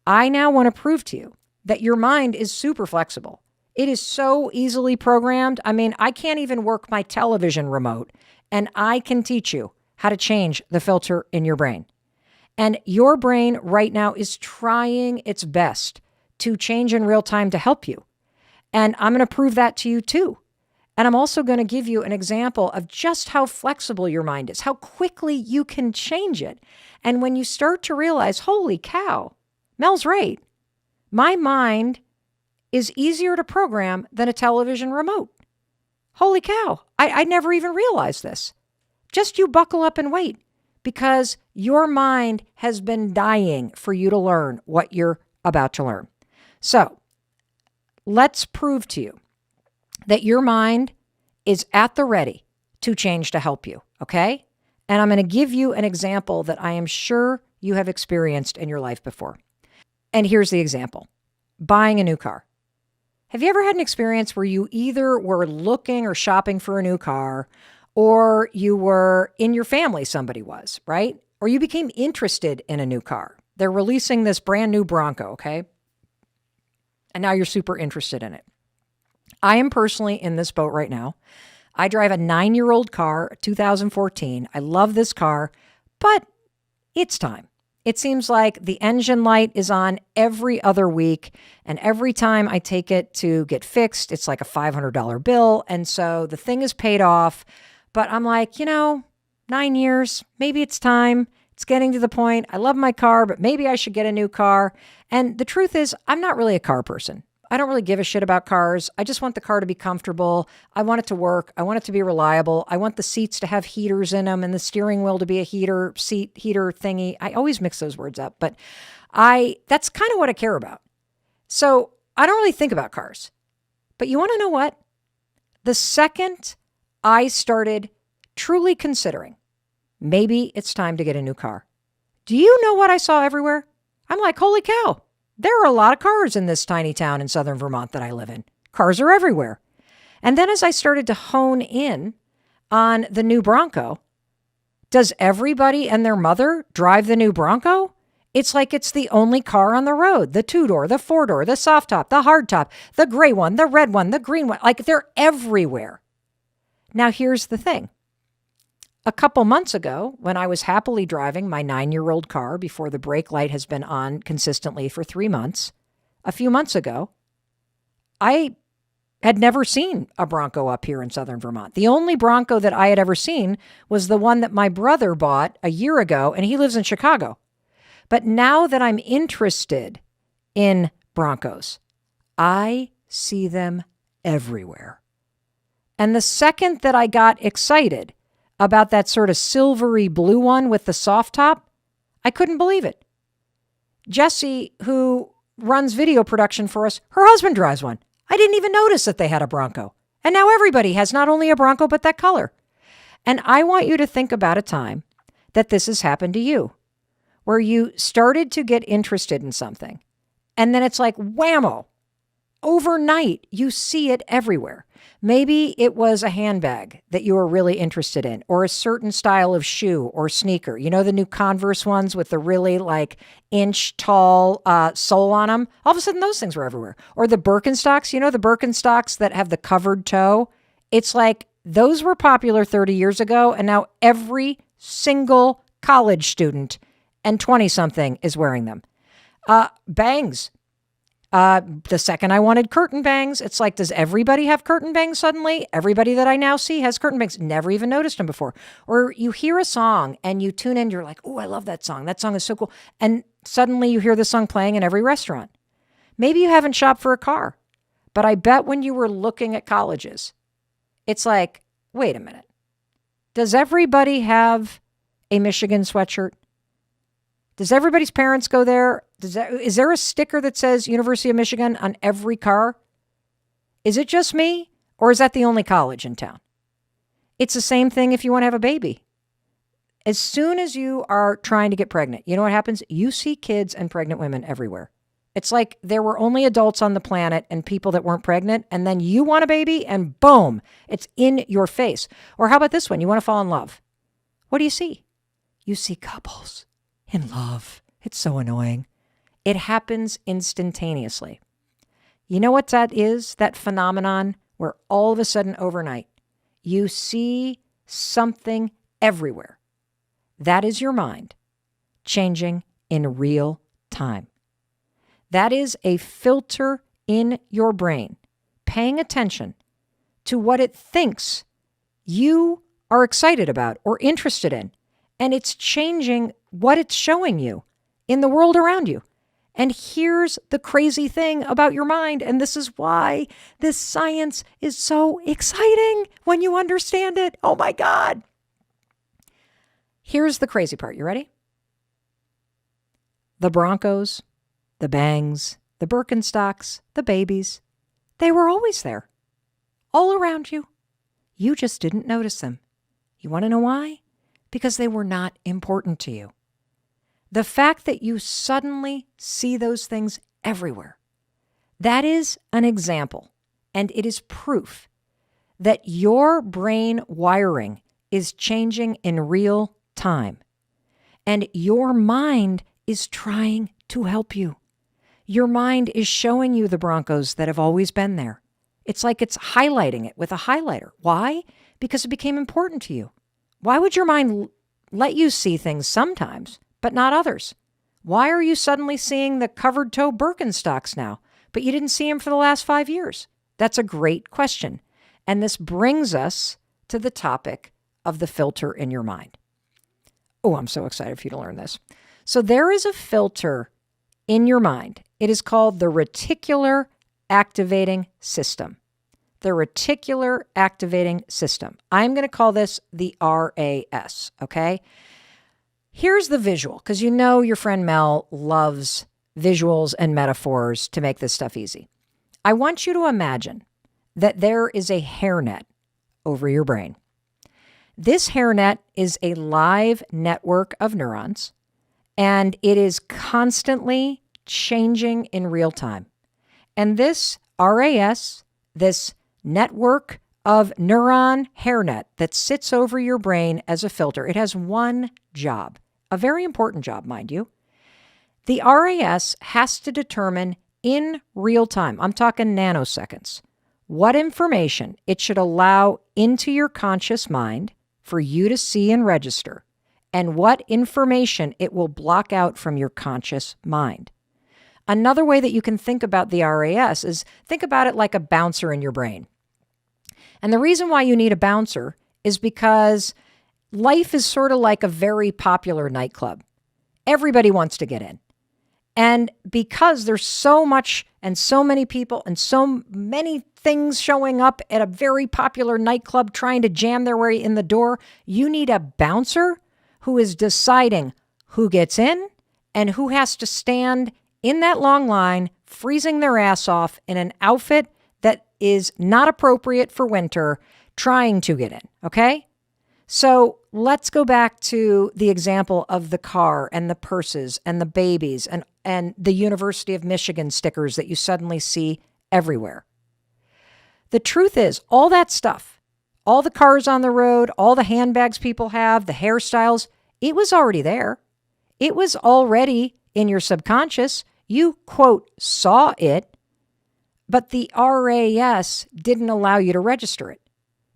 I now want to prove to you that your mind is super flexible. It is so easily programmed. I mean, I can't even work my television remote, and I can teach you how to change the filter in your brain. And your brain right now is trying its best to change in real time to help you. And I'm going to prove that to you too. And I'm also going to give you an example of just how flexible your mind is, how quickly you can change it. And when you start to realize, holy cow, Mel's right. My mind is easier to program than a television remote. Holy cow, I never even realized this. Just you buckle up and wait, because your mind has been dying for you to learn what you're about to learn. So let's prove to you that your mind is at the ready to change to help you, okay? And I'm going to give you an example that I am sure you have experienced in your life before. And here's the example. Buying a new car. Have you ever had an experience where you either were looking or shopping for a new car, or you were in your family, somebody was, right? Or you became interested in a new car. They're releasing this brand new Bronco, okay? And now you're super interested in it. I am personally in this boat right now. I drive a 9-year-old car, 2014. I love this car, but it's time. It seems like the engine light is on every other week, and every time I take it to get fixed, it's like a $500 bill. And so the thing is paid off, but I'm like, 9 years, maybe it's time. It's getting to the point. I love my car, but maybe I should get a new car. And the truth is, I'm not really a car person. I don't really give a shit about cars. I just want the car to be comfortable. I want it to work. I want it to be reliable. I want the seats to have heaters in them and the steering wheel to be a seat heater thingy. I always mix those words up, but that's kind of what I care about. So I don't really think about cars. But you want to know what? The second I started truly considering, maybe it's time to get a new car. Do you know what I saw everywhere? I'm like, holy cow. There are a lot of cars in this tiny town in southern Vermont that I live in. Cars are everywhere. And then as I started to hone in on the new Bronco, does everybody and their mother drive the new Bronco? It's like it's the only car on the road. The 2-door, the 4-door, the soft top, the hard top, the gray one, the red one, the green one. Like they're everywhere. Now here's the thing. A couple months ago, when I was happily driving my 9-year-old car before the brake light has been on consistently for 3 months, a few months ago, I had never seen a Bronco up here in southern Vermont. The only Bronco that I had ever seen was the one that my brother bought a year ago, and he lives in Chicago. But now that I'm interested in Broncos, I see them everywhere. And the second that I got excited about that sort of silvery blue one with the soft top, I couldn't believe it. Jesse, who runs video production for us, her husband drives one. I didn't even notice that they had a Bronco. And now everybody has not only a Bronco, but that color. And I want you to think about a time that this has happened to you, where you started to get interested in something. And then it's like, whammo, overnight, you see it everywhere. Maybe it was a handbag that you were really interested in, or a certain style of shoe or sneaker. You know, the new Converse ones with the really like inch tall sole on them. All of a sudden, those things were everywhere. Or the Birkenstocks, the Birkenstocks that have the covered toe. It's like those were popular 30 years ago. And now every single college student and 20-something is wearing them. Bangs. The second I wanted curtain bangs, it's like, does everybody have curtain bangs suddenly? Everybody that I now see has curtain bangs. Never even noticed them before. Or you hear a song and you tune in, you're like, oh, I love that song. That song is so cool. And suddenly you hear the song playing in every restaurant. Maybe you haven't shopped for a car, but I bet when you were looking at colleges, it's like, wait a minute. Does everybody have a Michigan sweatshirt? Does everybody's parents go there? Is there a sticker that says University of Michigan on every car? Is it just me, or is that the only college in town? It's the same thing if you want to have a baby. As soon as you are trying to get pregnant, you know what happens? You see kids and pregnant women everywhere. It's like there were only adults on the planet and people that weren't pregnant, and then you want a baby, and boom, it's in your face. Or how about this one? You want to fall in love. What do you see? You see couples in love. It's so annoying. It happens instantaneously. You know what that is? That phenomenon where all of a sudden overnight, you see something everywhere. That is your mind changing in real time. That is a filter in your brain paying attention to what it thinks you are excited about or interested in. And it's changing what it's showing you in the world around you. And here's the crazy thing about your mind. And this is why this science is so exciting when you understand it. Oh my God. Here's the crazy part. You ready? The Broncos, the Bangs, the Birkenstocks, the babies, they were always there, all around you. You just didn't notice them. You want to know why? Because they were not important to you. The fact that you suddenly see those things everywhere, that is an example, and it is proof that your brain wiring is changing in real time, and your mind is trying to help you. Your mind is showing you the Broncos that have always been there. It's like it's highlighting it with a highlighter. Why? Because it became important to you. Why would your mind let you see things sometimes, but not others? Why are you suddenly seeing the covered toe Birkenstocks now, but you didn't see them for the last 5 years? That's a great question. And this brings us to the topic of the filter in your mind. Oh, I'm so excited for you to learn this. So there is a filter in your mind. It is called the reticular activating system. The reticular activating system. I'm going to call this the RAS, okay? Here's the visual, because you know your friend Mel loves visuals and metaphors to make this stuff easy. I want you to imagine that there is a hairnet over your brain. This hairnet is a live network of neurons, and it is constantly changing in real time. And this RAS, this network of neuron hairnet that sits over your brain as a filter, it has one job, a very important job, mind you. The RAS has to determine in real time, I'm talking nanoseconds, what information it should allow into your conscious mind for you to see and register, and what information it will block out from your conscious mind. Another way that you can think about the RAS is think about it like a bouncer in your brain. And the reason why you need a bouncer is because life is sort of like a very popular nightclub. Everybody wants to get in. And because there's so much and so many people and so many things showing up at a very popular nightclub trying to jam their way in the door, you need a bouncer who is deciding who gets in and who has to stand in that long line, freezing their ass off in an outfit that is not appropriate for winter, trying to get in, okay? So let's go back to the example of the car and the purses and the babies and the University of Michigan stickers that you suddenly see everywhere. The truth is, all that stuff, all the cars on the road, all the handbags people have, the hairstyles, it was already there. It was already in your subconscious. You, quote, saw it, but the RAS didn't allow you to register it.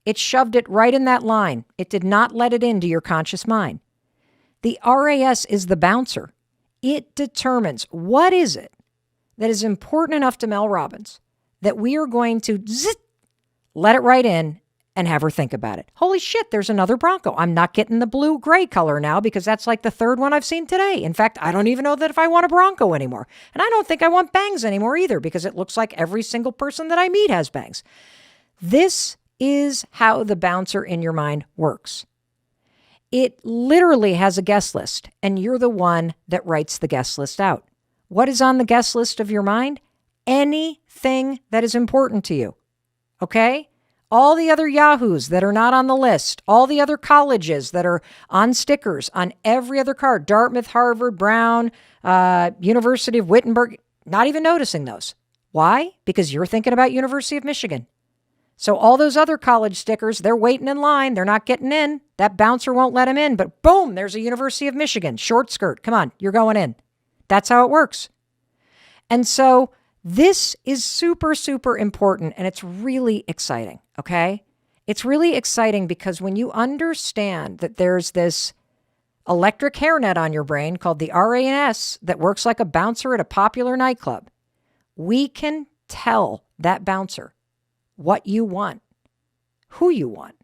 It shoved it right in that line. It did not let it into your conscious mind. The RAS is the bouncer. It determines what is it that is important enough to Mel Robbins that we are going to let it right in and have her think about it. Holy shit, there's another Bronco. I'm not getting the blue-gray color now because that's like the third one I've seen today. In fact, I don't even know that if I want a Bronco anymore. And I don't think I want bangs anymore either because it looks like every single person that I meet has bangs. This is how the bouncer in your mind works. It literally has a guest list, and you're the one that writes the guest list out. What is on the guest list of your mind? Anything that is important to you. Okay? All the other Yahoos that are not on the list, all the other colleges that are on stickers on every other card, Dartmouth, Harvard, Brown, University of Wittenberg, not even noticing those. Why? Because you're thinking about University of Michigan. So all those other college stickers, they're waiting in line. They're not getting in. That bouncer won't let them in. But boom, there's a University of Michigan. Short skirt. Come on, you're going in. That's how it works. And so this is super, super important, and it's really exciting, okay? It's really exciting because when you understand that there's this electric hairnet on your brain called the RAS that works like a bouncer at a popular nightclub, we can tell that bouncer what you want, who you want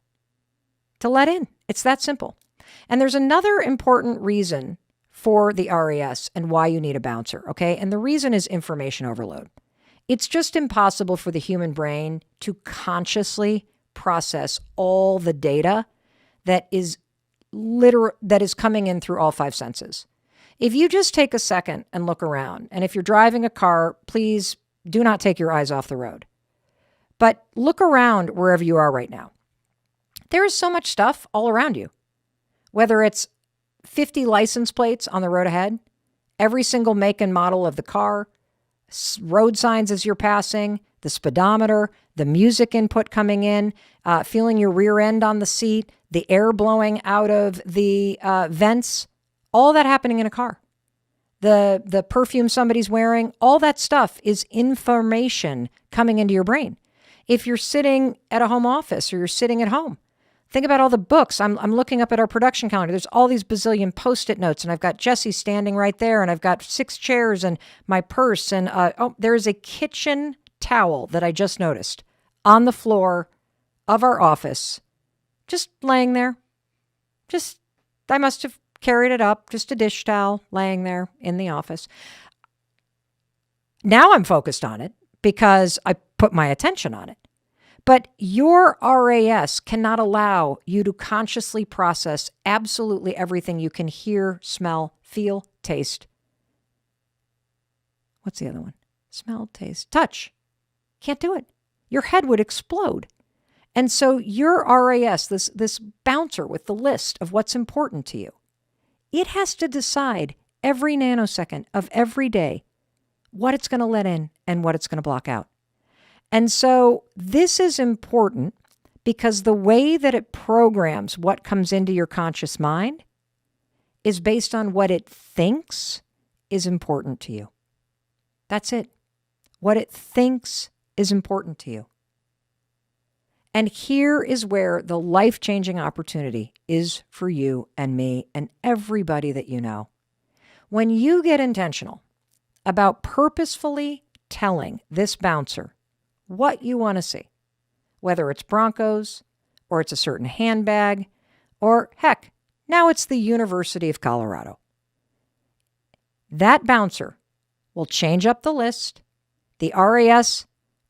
to let in. It's that simple. And there's another important reason for the RAS and why you need a bouncer, okay? And the reason is information overload. It's just impossible for the human brain to consciously process all the data that is coming in through all five senses. If you just take a second and look around, and if you're driving a car, please do not take your eyes off the road. But look around wherever you are right now. There is so much stuff all around you, whether it's 50 license plates on the road ahead, every single make and model of the car, road signs as you're passing, the speedometer, the music input coming in, feeling your rear end on the seat, the air blowing out of the vents, all that happening in a car. The perfume somebody's wearing, all that stuff is information coming into your brain. If you're sitting at a home office or you're sitting at home, think about all the books. I'm looking up at our production calendar. There's all these bazillion Post-it notes, and I've got Jesse standing right there, and I've got 6 chairs and my purse, and there is a kitchen towel that I just noticed on the floor of our office, just laying there. I must have carried it up, just a dish towel laying there in the office. Now I'm focused on it because I put my attention on it. But your RAS cannot allow you to consciously process absolutely everything you can hear, smell, feel, taste. What's the other one? Smell, taste, touch. Can't do it. Your head would explode. And so your RAS, this bouncer with the list of what's important to you, it has to decide every nanosecond of every day what it's going to let in and what it's going to block out. And so this is important because the way that it programs what comes into your conscious mind is based on what it thinks is important to you. That's it. What it thinks is important to you. And here is where the life-changing opportunity is for you and me and everybody that you know. When you get intentional about purposefully telling this bouncer what you want to see, whether it's Broncos or it's a certain handbag, or heck, now it's the University of Colorado. That bouncer will change up the list. The RAS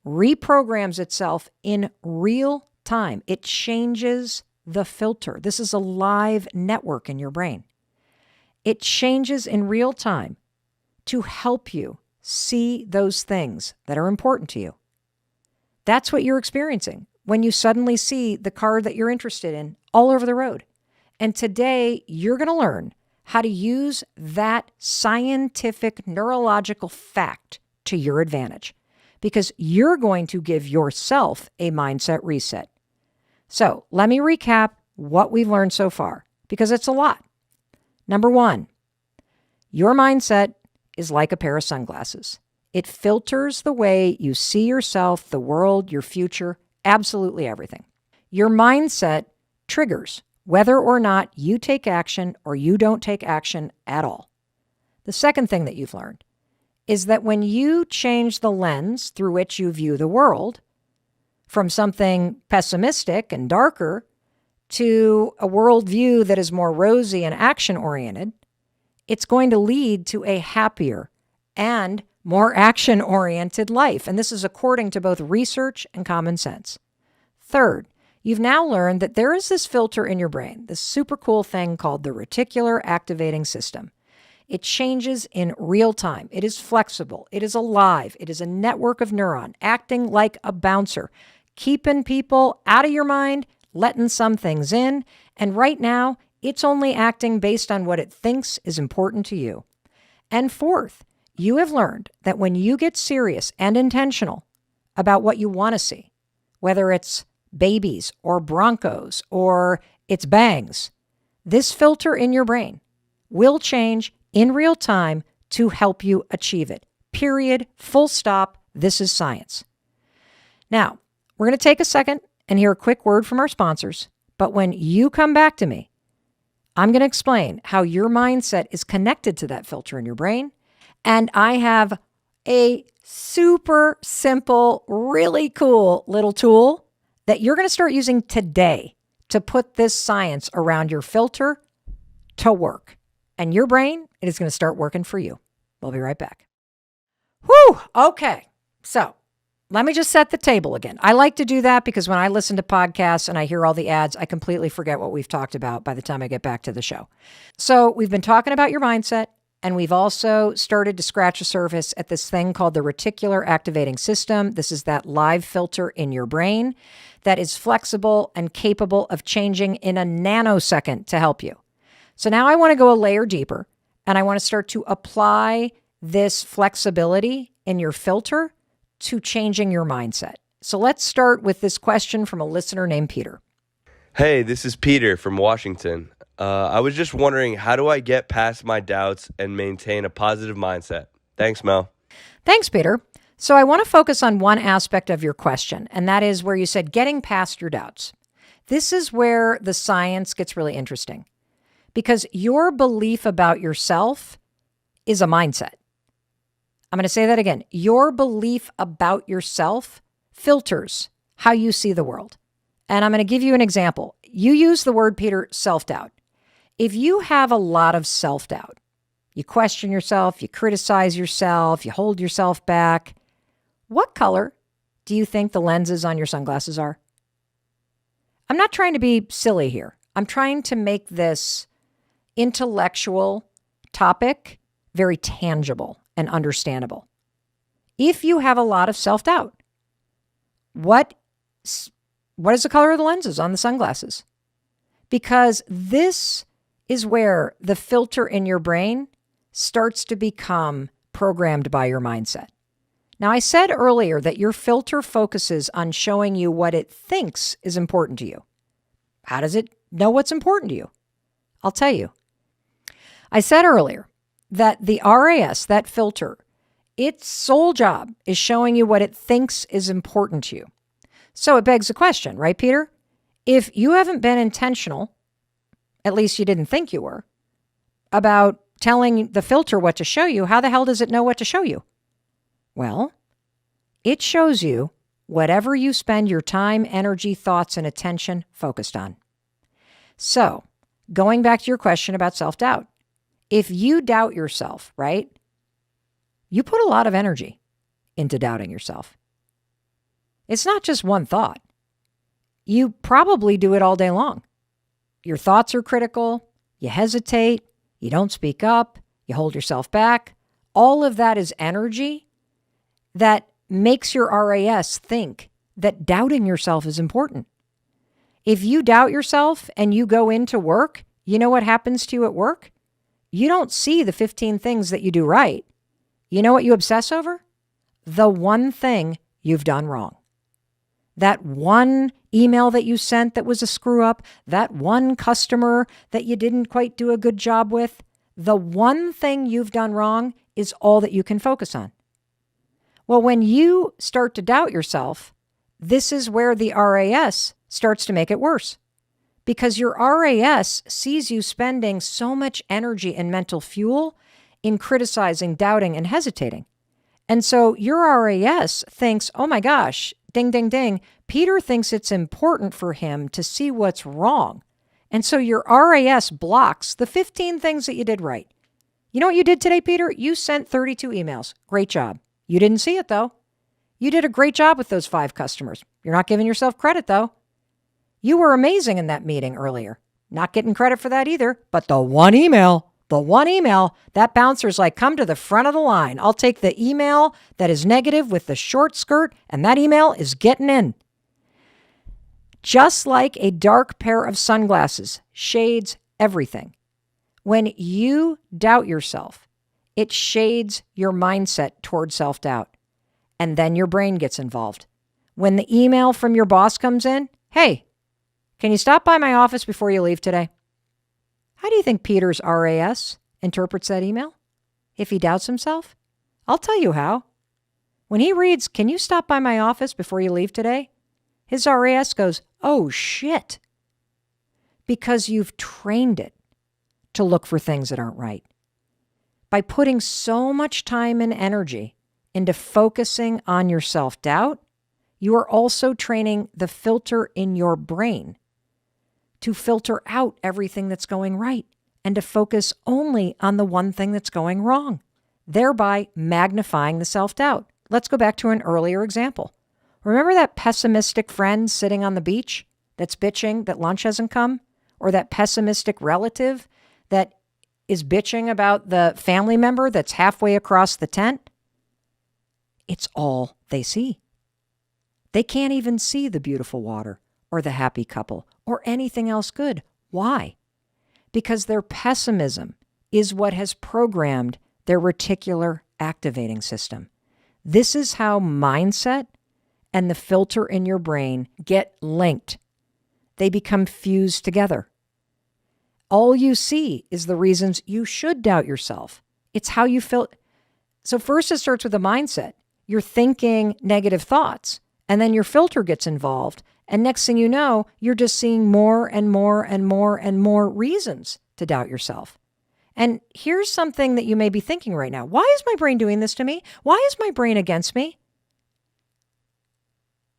reprograms itself in real time. It changes the filter. This is a live network in your brain. It changes in real time to help you see those things that are important to you. That's what you're experiencing when you suddenly see the car that you're interested in all over the road. And today, you're going to learn how to use that scientific neurological fact to your advantage, because you're going to give yourself a mindset reset. So let me recap what we've learned so far, because it's a lot. Number 1, your mindset is like a pair of sunglasses. It filters the way you see yourself, the world, your future, absolutely everything. Your mindset triggers whether or not you take action or you don't take action at all. The second thing that you've learned is that when you change the lens through which you view the world from something pessimistic and darker to a worldview that is more rosy and action-oriented, it's going to lead to a happier and more action-oriented life. And this is according to both research and common sense. Third, you've now learned that there is this filter in your brain, this super cool thing called the reticular activating system. It changes in real time. It is flexible. It is alive. It is a network of neuron acting like a bouncer, keeping people out of your mind, letting some things in. And right now, it's only acting based on what it thinks is important to you. And fourth, you have learned that when you get serious and intentional about what you want to see, whether it's babies or Broncos or it's bangs, this filter in your brain will change in real time to help you achieve it. Period. Full stop. This is science. Now, we're going to take a second and hear a quick word from our sponsors. But when you come back to me, I'm going to explain how your mindset is connected to that filter in your brain. And I have a super simple, really cool little tool that you're going to start using today to put this science around your filter to work. And your brain, it is going to start working for you. We'll be right back. Whew. Okay. So let me just set the table again. I like to do that because when I listen to podcasts and I hear all the ads, I completely forget what we've talked about by the time I get back to the show. So we've been talking about your mindset, and we've also started to scratch the surface at this thing called the reticular activating system. This is that live filter in your brain that is flexible and capable of changing in a nanosecond to help you. So now I want to go a layer deeper, and I want to start to apply this flexibility in your filter to changing your mindset. So let's start with this question from a listener named Peter. Hey, this is Peter from Washington. I was just wondering, how do I get past my doubts and maintain a positive mindset? Thanks, Mel. Thanks, Peter. So I want to focus on one aspect of your question, and that is where you said getting past your doubts. This is where the science gets really interesting because your belief about yourself is a mindset. I'm going to say that again. Your belief about yourself filters how you see the world. And I'm going to give you an example. You use the word, Peter, self-doubt. If you have a lot of self-doubt, you question yourself, you criticize yourself, you hold yourself back, what color do you think the lenses on your sunglasses are? I'm not trying to be silly here. I'm trying to make this intellectual topic very tangible and understandable. If you have a lot of self-doubt, what is the color of the lenses on the sunglasses? Because this is where the filter in your brain starts to become programmed by your mindset. Now, I said earlier that your filter focuses on showing you what it thinks is important to you. How does it know what's important to you? I'll tell you. I said earlier that the RAS, that filter, its sole job is showing you what it thinks is important to you. So it begs the question, right, Peter? If you haven't been intentional, at least you didn't think you were, about telling the filter what to show you, how the hell does it know what to show you? Well, it shows you whatever you spend your time, energy, thoughts, and attention focused on. So, going back to your question about self-doubt, if you doubt yourself, right, you put a lot of energy into doubting yourself. It's not just one thought. You probably do it all day long. Your thoughts are critical, you hesitate, you don't speak up, you hold yourself back. All of that is energy that makes your RAS think that doubting yourself is important. If you doubt yourself and you go into work, you know what happens to you at work? You don't see the 15 things that you do right. You know what you obsess over? The one thing you've done wrong. That one email that you sent that was a screw up, that one customer that you didn't quite do a good job with, the one thing you've done wrong is all that you can focus on. Well, when you start to doubt yourself, this is where the RAS starts to make it worse. Because your RAS sees you spending so much energy and mental fuel in criticizing, doubting, and hesitating. And so your RAS thinks, oh my gosh, ding, ding, ding, Peter thinks it's important for him to see what's wrong. And so your RAS blocks the 15 things that you did right. You know what you did today, Peter? You sent 32 emails. Great job. You didn't see it, though. You did a great job with those 5 customers. You're not giving yourself credit, though. You were amazing in that meeting earlier. Not getting credit for that either. But the one email, that bouncer's like, come to the front of the line. I'll take the email that is negative with the short skirt, and that email is getting in. Just like a dark pair of sunglasses shades everything. When you doubt yourself, it shades your mindset toward self-doubt. And then your brain gets involved. When the email from your boss comes in, hey, can you stop by my office before you leave today? How do you think Peter's RAS interprets that email if he doubts himself? I'll tell you how. When he reads, "Can you stop by my office before you leave today?" his RAS goes, "Oh shit." Because you've trained it to look for things that aren't right. By putting so much time and energy into focusing on your self-doubt, you are also training the filter in your brain to filter out everything that's going right and to focus only on the one thing that's going wrong, thereby magnifying the self-doubt. Let's go back to an earlier example. Remember that pessimistic friend sitting on the beach that's bitching that lunch hasn't come? Or that pessimistic relative that is bitching about the family member that's halfway across the tent? It's all they see. They can't even see the beautiful water or the happy couple or anything else good. Why? Because their pessimism is what has programmed their reticular activating system. This is how mindset and the filter in your brain get linked. They become fused together. All you see is the reasons you should doubt yourself. It's how you feel. So first it starts with a mindset. You're thinking negative thoughts, and then your filter gets involved. And next thing you know, you're just seeing more and more and more and more reasons to doubt yourself. And here's something that you may be thinking right now. Why is my brain doing this to me? Why is my brain against me?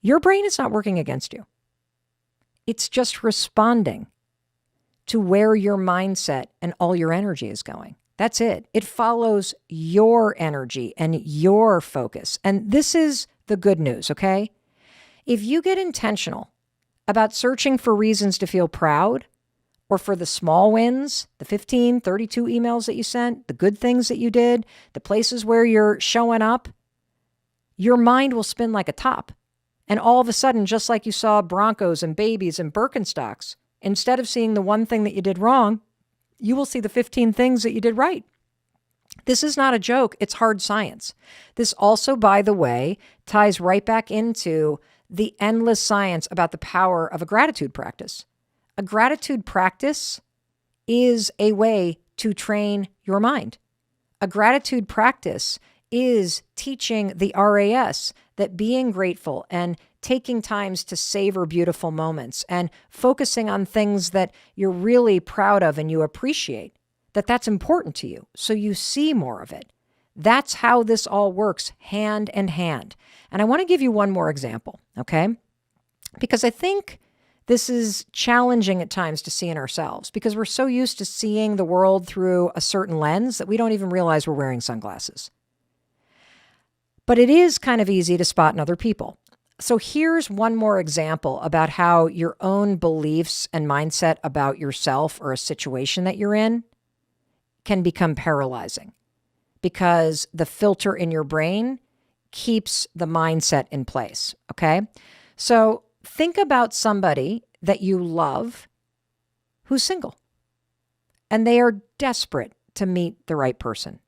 Your brain is not working against you. It's just responding to where your mindset and all your energy is going. That's it. It follows your energy and your focus. And this is the good news, okay? If you get intentional about searching for reasons to feel proud, or for the small wins, the 15, 32 emails that you sent, the good things that you did, the places where you're showing up, your mind will spin like a top. And all of a sudden, just like you saw Broncos and babies and Birkenstocks, instead of seeing the one thing that you did wrong, you will see the 15 things that you did right. This is not a joke. It's hard science. This also, by the way, ties right back into the endless science about the power of a gratitude practice. A gratitude practice is a way to train your mind. A gratitude practice is teaching the RAS that being grateful and taking times to savor beautiful moments and focusing on things that you're really proud of and you appreciate, that's important to you, so you see more of it. That's how this all works, hand in hand. And I want to give you one more example, okay? Because I think this is challenging at times to see in ourselves because we're so used to seeing the world through a certain lens that we don't even realize we're wearing sunglasses. But it is kind of easy to spot in other people. So here's one more example about how your own beliefs and mindset about yourself or a situation that you're in can become paralyzing because the filter in your brain keeps the mindset in place, okay? So think about somebody that you love who's single and they are desperate to meet the right person.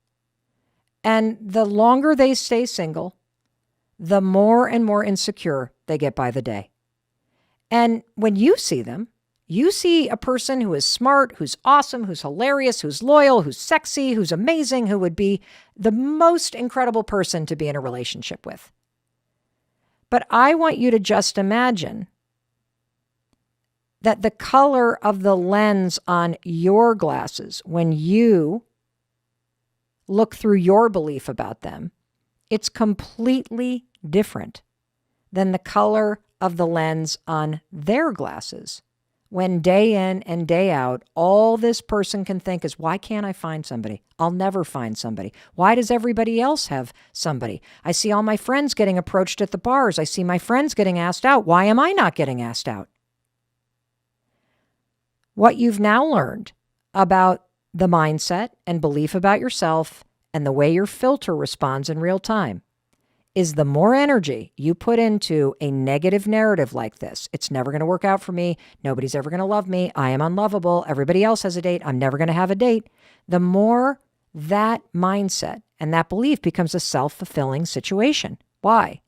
And the longer they stay single, the more and more insecure they get by the day. And when you see them, you see a person who is smart, who's awesome, who's hilarious, who's loyal, who's sexy, who's amazing, who would be the most incredible person to be in a relationship with. But I want you to just imagine that the color of the lens on your glasses, when you look through your belief about them, it's completely different than the color of the lens on their glasses. When day in and day out, all this person can think is, why can't I find somebody? I'll never find somebody. Why does everybody else have somebody? I see all my friends getting approached at the bars. I see my friends getting asked out. Why am I not getting asked out? What you've now learned about the mindset and belief about yourself and the way your filter responds in real time is the more energy you put into a negative narrative like this, it's never going to work out for me. Nobody's ever going to love me. I am unlovable. Everybody else has a date. I'm never going to have a date. The more that mindset and that belief becomes a self-fulfilling situation. Why?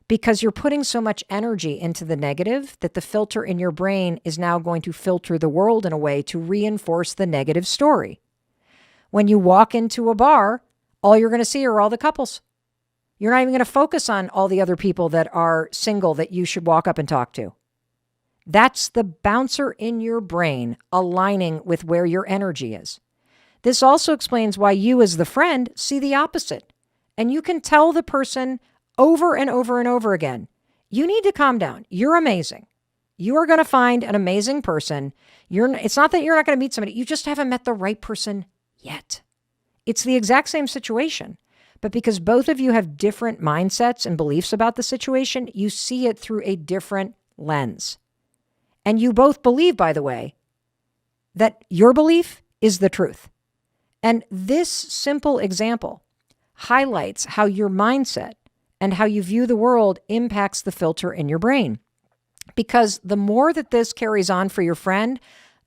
Because you're putting so much energy into the negative that the filter in your brain is now going to filter the world in a way to reinforce the negative story. When you walk into a bar, all you're going to see are all the couples. You're not even going to focus on all the other people that are single that you should walk up and talk to. That's the bouncer in your brain aligning with where your energy is. This also explains why you, as the friend, see the opposite. And you can tell the person over and over and over again, you need to calm down. You're amazing. You are going to find an amazing person. It's not that you're not going to meet somebody. You just haven't met the right person yet. It's the exact same situation. But because both of you have different mindsets and beliefs about the situation, you see it through a different lens. And you both believe, by the way, that your belief is the truth. And this simple example highlights how your mindset and how you view the world impacts the filter in your brain. Because the more that this carries on for your friend,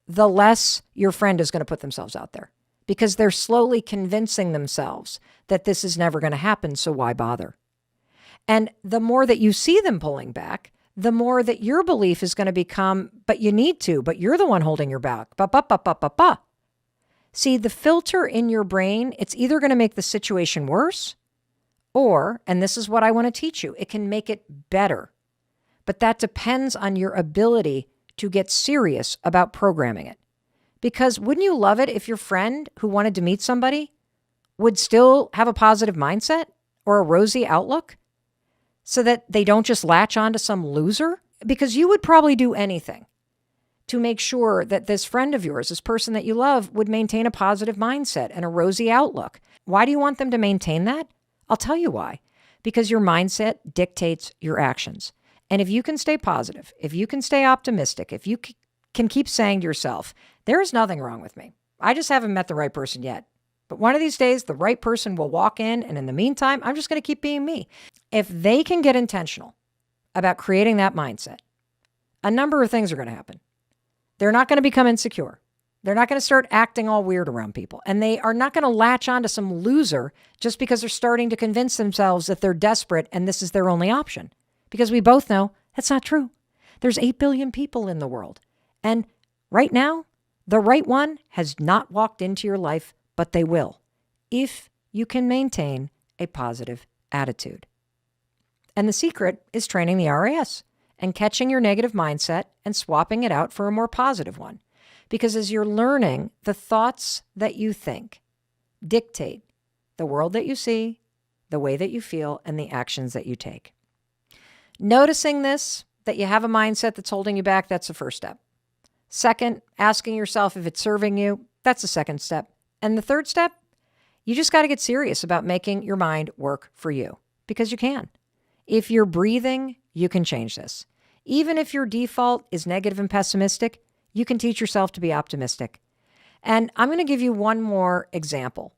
the less your friend is going to put themselves out there. Because they're slowly convincing themselves that this is never going to happen, so why bother? And the more that you see them pulling back, the more that your belief is going to become, but you need to, but you're the one holding your back. See, the filter in your brain, it's either going to make the situation worse or, and this is what I want to teach you, it can make it better. But that depends on your ability to get serious about programming it. Because wouldn't you love it if your friend who wanted to meet somebody would still have a positive mindset or a rosy outlook so that they don't just latch on to some loser? Because you would probably do anything to make sure that this friend of yours, this person that you love, would maintain a positive mindset and a rosy outlook. Why do you want them to maintain that? I'll tell you why. Because your mindset dictates your actions. And if you can stay positive, if you can stay optimistic, if you can keep saying to yourself, there is nothing wrong with me. I just haven't met the right person yet. But one of these days, the right person will walk in, and in the meantime, I'm just going to keep being me. If they can get intentional about creating that mindset, a number of things are going to happen. They're not going to become insecure. They're not going to start acting all weird around people. And they are not going to latch on to some loser just because they're starting to convince themselves that they're desperate and this is their only option. Because we both know that's not true. There's 8 billion people in the world. And right now, the right one has not walked into your life, but they will, if you can maintain a positive attitude. And the secret is training the RAS and catching your negative mindset and swapping it out for a more positive one. Because as you're learning, the thoughts that you think dictate the world that you see, the way that you feel, and the actions that you take. Noticing this, that you have a mindset that's holding you back, that's the first step. Second, asking yourself if it's serving you, that's the second step. And the third step, you just got to get serious about making your mind work for you, because you can. If you're breathing, you can change this. Even if your default is negative and pessimistic, you can teach yourself to be optimistic. And I'm going to give you one more example.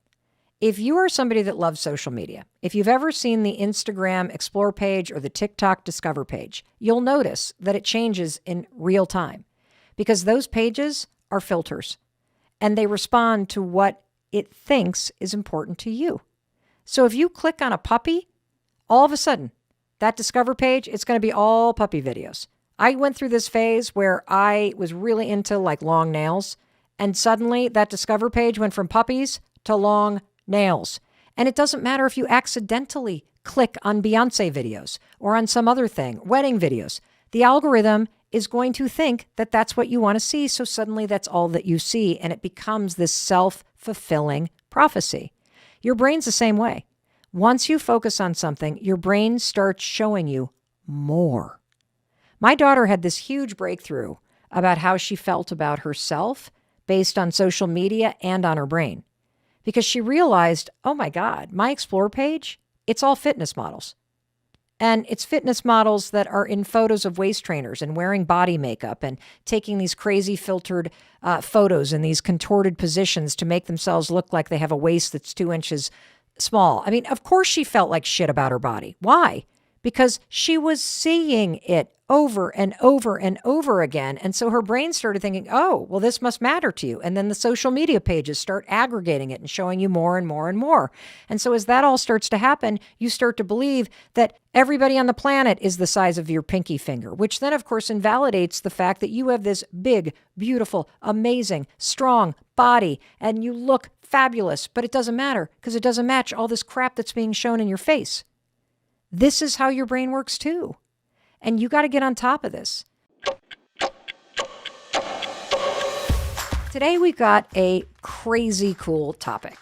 If you are somebody that loves social media, if you've ever seen the Instagram Explore page or the TikTok Discover page, you'll notice that it changes in real time because those pages are filters and they respond to what it thinks is important to you. So if you click on a puppy, all of a sudden, that Discover page, it's going to be all puppy videos. I went through this phase where I was really into like long nails, and suddenly that Discover page went from puppies to long nails. And it doesn't matter if you accidentally click on Beyonce videos or on some other thing, wedding videos. The algorithm is going to think that that's what you want to see. So suddenly that's all that you see, and it becomes this self-fulfilling prophecy. Your brain's the same way. Once you focus on something, your brain starts showing you more. My daughter had this huge breakthrough about how she felt about herself based on social media and on her brain. Because she realized, oh my God, my Explore page, it's all fitness models. And it's fitness models that are in photos of waist trainers and wearing body makeup and taking these crazy filtered photos in these contorted positions to make themselves look like they have a waist that's 2 inches small. I mean, of course she felt like shit about her body. Why? because she was seeing it over and over and over again. And so her brain started thinking, oh, well, this must matter to you. And then the social media pages start aggregating it and showing you more and more and more. And so as that all starts to happen, you start to believe that everybody on the planet is the size of your pinky finger, which then, of course, invalidates the fact that you have this big, beautiful, amazing, strong body and you look fabulous. But it doesn't matter because it doesn't match all this crap that's being shown in your face. This is how your brain works too. And you got to get on top of this. Today, we've got a crazy cool topic.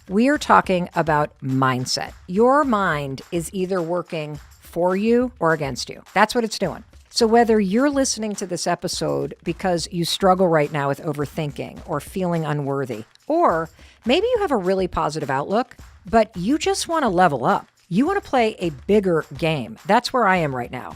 We are talking about mindset. Your mind is either working for you or against you. That's what it's doing. So whether you're listening to this episode because you struggle right now with overthinking or feeling unworthy, or maybe you have a really positive outlook, but you just want to level up. You want to play a bigger game. That's where I am right now.